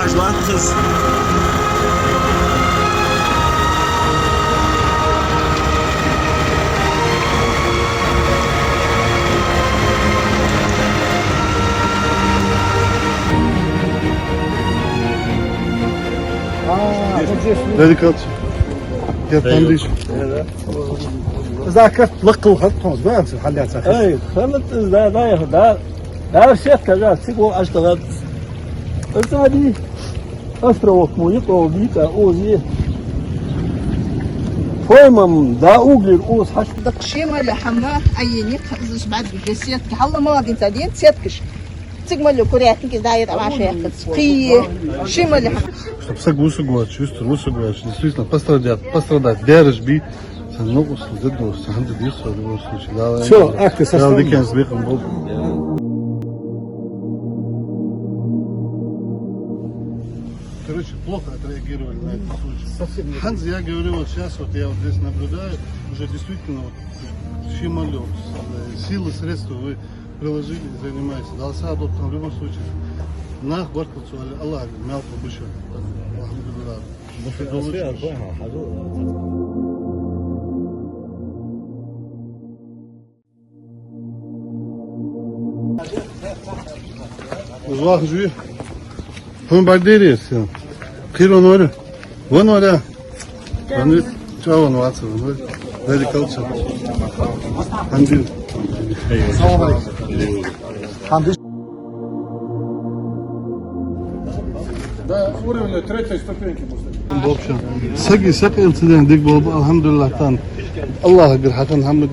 Ajlan kız. Radikal. Yaptan değil. ذاك تلقوا خطهم ما انت خليها تاخذ اي خلط دا شيء كذا تيجو اشتغل انت هذه اشتروك مو يقرأ بيك اوزي فويمم دا اوغلر اوز حش دقشيمة لحمراء عيني خزش بعد بجسيت كحلا ما دي تدين تسيتكش تجمل له كورياتك داير على شيء قي شيمة لحمراء Чтобы согласовать, чувствовать, действительно пострадать, держишь би, много следит, сам действует в любом случае. Все, акты составлены. Я с бехом был. Короче, плохо отреагировали на этот случай. Ханс, я говорю, вот сейчас вот я вот здесь наблюдаю, уже действительно вот щемалю, силы, средства вы приложили, занимаетесь. Дался в любом случае. Нах баркалцу Аллах, мял побольше. Uzak juy. Pun bagderiye sen. Kiro nore. Vın ora. Hani çavan varsa vın. Very culture. Handi. Да, уровень третьей ступеньки можно. В общем, саки инцидент дик был, алхамдулилlah, Allah bir hakan hamdi